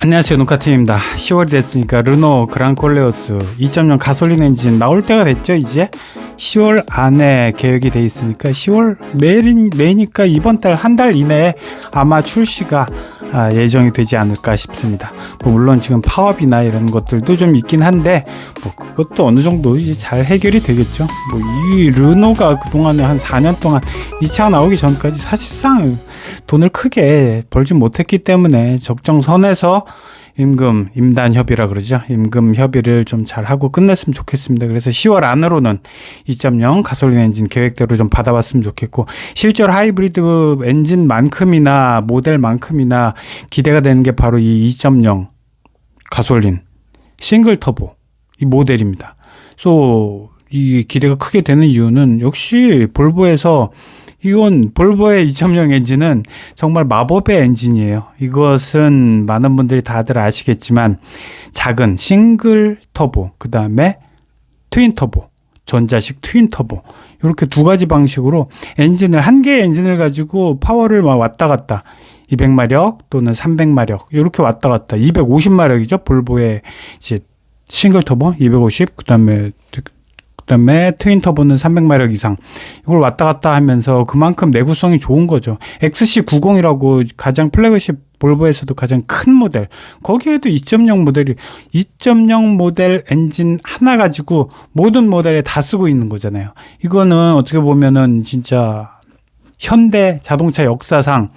안녕하세요, 누카팀입니다. 10월이 됐으니까 르노 그랑콜레오스 2.0 가솔린 엔진 나올 때가 됐죠. 이제 10월 안에 계획이 돼 있으니까 10월 내니까 이번 달 한 달 이내에 아마 출시가 예정이 되지 않을까 싶습니다. 물론 지금 파업이나 이런 것들도 좀 있긴 한데 그것도 어느 정도 이제 잘 해결이 되겠죠. 이 르노가 그동안에 한 4년 동안 이 차가 나오기 전까지 사실상 돈을 크게 벌지 못했기 때문에 적정선에서 임단 협의라 그러죠. 임금 협의를 좀 잘하고 끝냈으면 좋겠습니다. 그래서 10월 안으로는 2.0 가솔린 엔진 계획대로 좀 받아봤으면 좋겠고, 실제로 하이브리드 엔진만큼이나 모델만큼이나 기대가 되는 게 바로 이 2.0 가솔린 싱글 터보 이 모델입니다. 그래서 이 기대가 크게 되는 이유는 역시 볼보에서 이건 볼보의 2.0 엔진은 정말 마법의 엔진이에요. 이것은 많은 분들이 다들 아시겠지만 작은 싱글 터보, 그 다음에 트윈 터보, 전자식 트윈 터보, 이렇게 두 가지 방식으로 한 개의 엔진을 가지고 파워를 막 왔다 갔다 200마력 또는 300마력 이렇게 왔다 갔다 250마력이죠. 볼보의 이제 싱글 터보 250, 그다음에 트윈 터보는 300마력 이상, 이걸 왔다 갔다 하면서 그만큼 내구성이 좋은 거죠. XC90이라고 가장 플래그십 볼보에서도 가장 큰 모델, 거기에도 2.0 모델이 2.0 모델 엔진 하나 가지고 모든 모델에 다 쓰고 있는 거잖아요. 이거는 어떻게 보면은 진짜 현대 자동차 역사상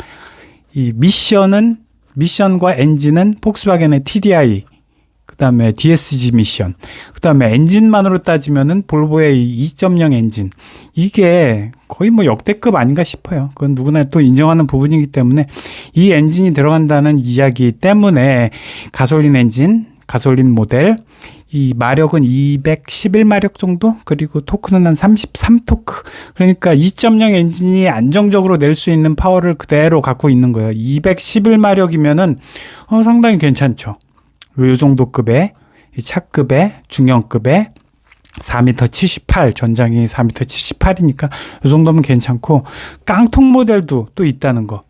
이 미션과 엔진은 폭스바겐의 TDI, 그 다음에 DSG 미션, 그 다음에 엔진만으로 따지면은 볼보의 2.0 엔진, 이게 거의 역대급 아닌가 싶어요. 그건 누구나 또 인정하는 부분이기 때문에 이 엔진이 들어간다는 이야기 때문에 가솔린 엔진, 가솔린 모델, 이 마력은 211마력 정도, 그리고 토크는 한 33토크. 그러니까 2.0 엔진이 안정적으로 낼 수 있는 파워를 그대로 갖고 있는 거예요. 211마력이면은 상당히 괜찮죠. 요 정도 급의 차급의 중형급의 4m 78, 전장이 4m 78이니까 요 정도면 괜찮고, 깡통 모델도 또 있다는 거.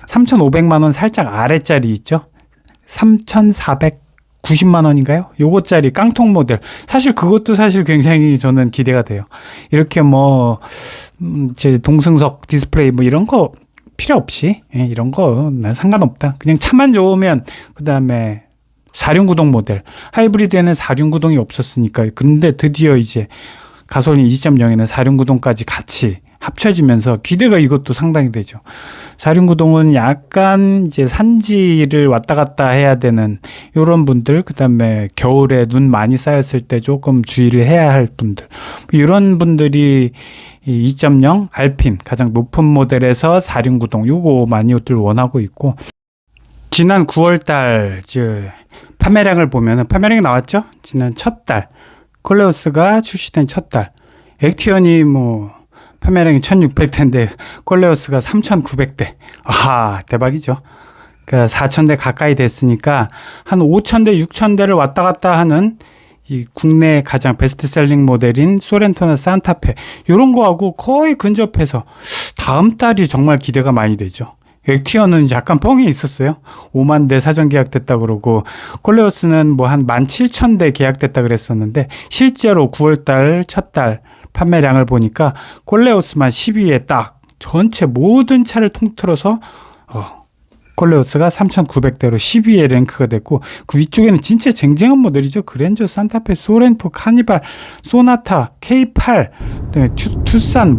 3,500만 원 살짝 아래짜리 있죠. 3,490만 원인가요? 요거짜리 깡통 모델. 사실 그것도 굉장히 저는 기대가 돼요. 이렇게 제 동승석 디스플레이 이런 거 필요 없이, 이런 거 난 상관없다. 그냥 차만 좋으면, 그 다음에 4륜구동 모델, 하이브리드에는 4륜구동이 없었으니까, 근데 드디어 이제 가솔린 2.0에는 4륜구동까지 같이 합쳐지면서 기대가 이것도 상당히 되죠. 4륜구동은 약간 이제 산지를 왔다 갔다 해야 되는 이런 분들, 그 다음에 겨울에 눈 많이 쌓였을 때 조금 주의를 해야 할 분들, 이런 분들이 이 2.0 알핀 가장 높은 모델에서 4륜구동 요거 많이들 원하고 있고, 지난 9월달 판매량을 보면은 판매량이 나왔죠. 지난 첫 달 콜레오스가 출시된 첫 달 액티언이 판매량이 1,600대인데 콜레오스가 3,900대. 대박이죠. 그러니까 4,000대 가까이 됐으니까 한 5,000대, 6,000대를 왔다 갔다 하는 이 국내 가장 베스트셀링 모델인 소렌토나 산타페, 이런 거하고 거의 근접해서 다음 달이 정말 기대가 많이 되죠. 액티언은 약간 뻥이 있었어요. 5만 대 사전 계약됐다 그러고, 콜레오스는 한 17,000대 계약됐다 그랬었는데, 실제로 9월달 첫 달 판매량을 보니까 콜레오스만 10위에 딱 전체 모든 차를 통틀어서 콜레오스가 3,900대로 10위에 랭크가 됐고, 그 위쪽에는 진짜 쟁쟁한 모델이죠. 그랜저, 산타페, 소렌토, 카니발, 소나타, K8, 그다음에 투싼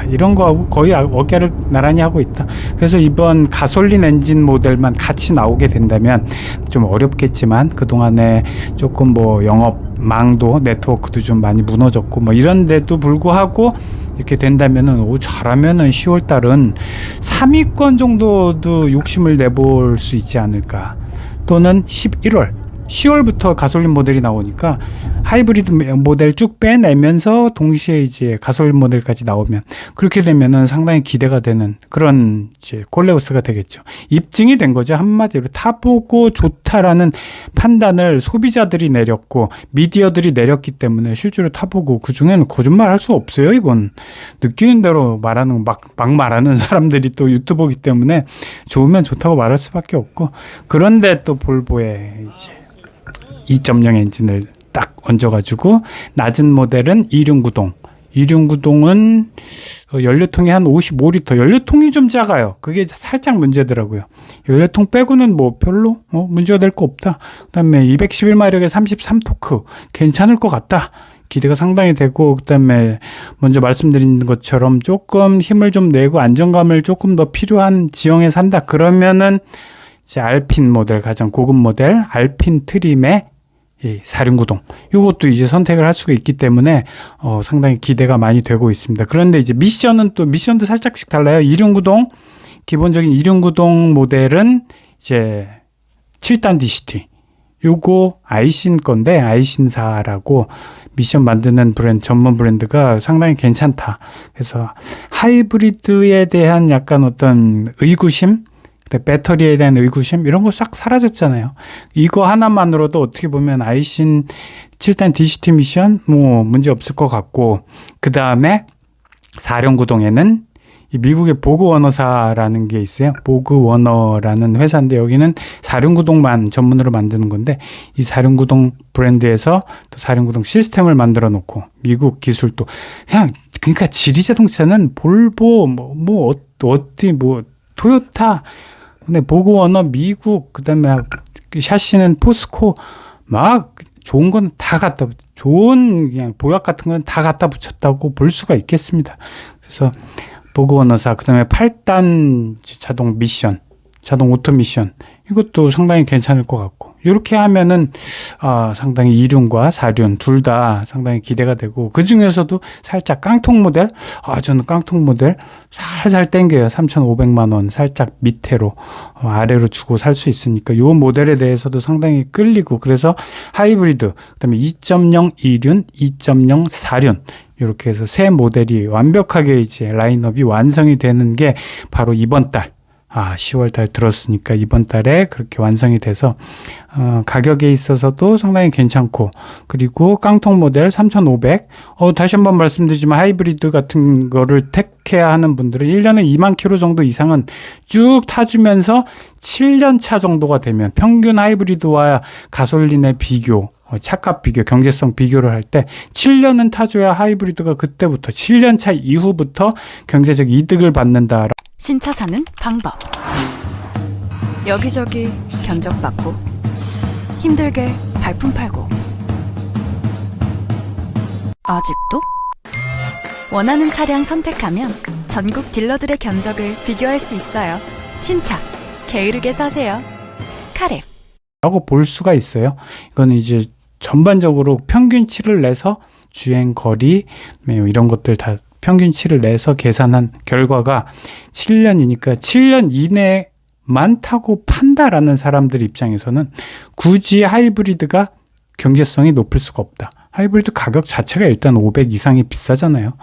이런 거하고 거의 어깨를 나란히 하고 있다. 그래서 이번 가솔린 엔진 모델만 같이 나오게 된다면 좀 어렵겠지만, 그동안에 조금 영업망도 네트워크도 좀 많이 무너졌고 이런데도 불구하고 이렇게 된다면은 잘하면은 10월 달은 3위권 정도도 욕심을 내볼 수 있지 않을까. 또는 11월 10월부터 가솔린 모델이 나오니까 하이브리드 모델 쭉 빼내면서 동시에 이제 가솔린 모델까지 나오면 그렇게 되면은 상당히 기대가 되는 그런 이제 콜레오스가 되겠죠. 입증이 된 거죠. 한마디로 타보고 좋다라는 판단을 소비자들이 내렸고 미디어들이 내렸기 때문에 실제로 타보고 그 중에는 거짓말 할 수 없어요. 이건 느끼는 대로 말하는 막 말하는 사람들이 또 유튜버이기 때문에 좋으면 좋다고 말할 수밖에 없고 그런데 또 볼보에 이제 2.0 엔진을 딱 얹어가지고 낮은 모델은 2륜구동. 2륜구동은 연료통이 한 55리터. 연료통이 좀 작아요. 그게 살짝 문제더라고요. 연료통 빼고는 뭐 별로 문제가 될 거 없다. 그다음에 211마력에 33토크 괜찮을 것 같다. 기대가 상당히 되고 그다음에 먼저 말씀드린 것처럼 조금 힘을 좀 내고 안정감을 조금 더 필요한 지형에 산다. 그러면은 이제 알핀 모델 가장 고급 모델 알핀 트림의 4륜구동 이것도 이제 선택을 할 수가 있기 때문에 상당히 기대가 많이 되고 있습니다. 그런데 이제 미션도 살짝씩 달라요. 2륜구동 기본적인 2륜구동 모델은 이제 7단 DCT 요거 아이신 건데 아이신사라고 미션 만드는 브랜드 전문 브랜드가 상당히 괜찮다. 그래서 하이브리드에 대한 약간 어떤 의구심 배터리에 대한 의구심 이런 거 싹 사라졌잖아요. 이거 하나만으로도 어떻게 보면 아이신 7단 DCT 미션 뭐 문제 없을 것 같고 그 다음에 4륜구동에는 미국의 보그워너사라는 게 있어요. 보그워너라는 회사인데 여기는 4륜구동만 전문으로 만드는 건데 이 4륜구동 브랜드에서 또 4륜구동 시스템을 만들어 놓고 미국 기술도 그냥 그러니까 지리 자동차는 볼보 토요타 근데 보그워너 미국 그다음에 샤시는 포스코 막 좋은 건 다 갖다 좋은 그냥 보약 같은 건 다 갖다 붙였다고 볼 수가 있겠습니다. 그래서 보그워너사 그다음에 8단 자동 미션 자동 오토 미션 이것도 상당히 괜찮을 것 같고 이렇게 하면은 상당히 2륜과 4륜 둘 다 상당히 기대가 되고 그 중에서도 살짝 깡통 모델 저는 깡통 모델 살살 땡겨요. 3,500만 원 살짝 밑으로 아래로 주고 살 수 있으니까 이 모델에 대해서도 상당히 끌리고 그래서 하이브리드 그다음에 2.0 2륜 2.0 4륜 이렇게 해서 세 모델이 완벽하게 이제 라인업이 완성이 되는 게 바로 이번 달 10월 달 들었으니까 이번 달에 그렇게 완성이 돼서 가격에 있어서도 상당히 괜찮고 그리고 깡통 모델 3,500 다시 한번 말씀드리지만 하이브리드 같은 거를 택해야 하는 분들은 1년에 2만 킬로 정도 이상은 쭉 타주면서 7년 차 정도가 되면 평균 하이브리드와 가솔린의 비교 차값 비교, 경제성 비교를 할 때 7년은 타줘야 하이브리드가 그때부터 7년 차 이후부터 경제적 이득을 받는다. 신차 사는 방법. 여기저기 견적받고 힘들게 발품 팔고 아직도? 원하는 차량 선택하면 전국 딜러들의 견적을 비교할 수 있어요. 신차 게으르게 사세요. 카랩 라고 볼 수가 있어요. 이거는 이제 전반적으로 평균치를 내서 주행 거리 이런 것들 다 평균치를 내서 계산한 결과가 7년이니까 7년 이내만 타고 판다라는 사람들 입장에서는 굳이 하이브리드가 경제성이 높을 수가 없다. 하이브리드 가격 자체가 일단 500 이상이 비싸잖아요.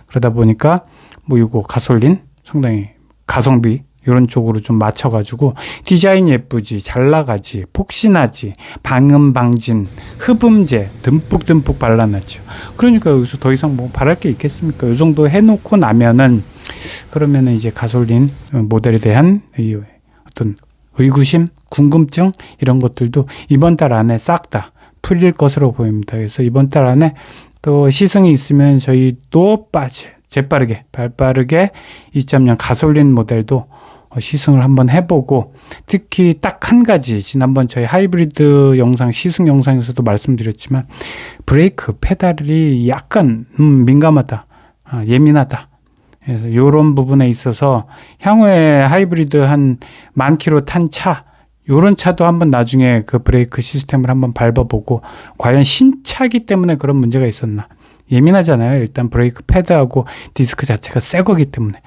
그러다 보니까 이거 가솔린 상당히 가성비 이런 쪽으로 좀 맞춰가지고 디자인 예쁘지 잘 나가지 폭신하지 방음 방진 흡음제 듬뿍 발라놨죠. 그러니까 여기서 더 이상 바랄 게 있겠습니까? 이 정도 해놓고 나면은 그러면은 이제 가솔린 모델에 대한 이 어떤 의구심 궁금증 이런 것들도 이번 달 안에 싹 다 풀릴 것으로 보입니다. 그래서 이번 달 안에 또 시승이 있으면 저희 또 재빠르게 발빠르게 2.0 가솔린 모델도 시승을 한번 해보고 특히 딱 한 가지 지난번 저희 하이브리드 영상 시승 영상에서도 말씀드렸지만 브레이크 페달이 약간 민감하다 예민하다 그래서 이런 부분에 있어서 향후에 하이브리드 한 10,000km 탄 차 요런 차도 한번 나중에 그 브레이크 시스템을 한번 밟아보고 과연 신차기 때문에 그런 문제가 있었나 예민하잖아요. 일단 브레이크 패드하고 디스크 자체가 새 거기 때문에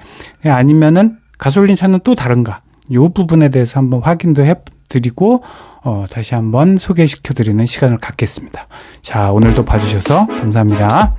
아니면은 가솔린 차는 또 다른가? 이 부분에 대해서 한번 확인도 드리고 다시 한번 소개시켜 드리는 시간을 갖겠습니다. 자, 오늘도 봐주셔서 감사합니다.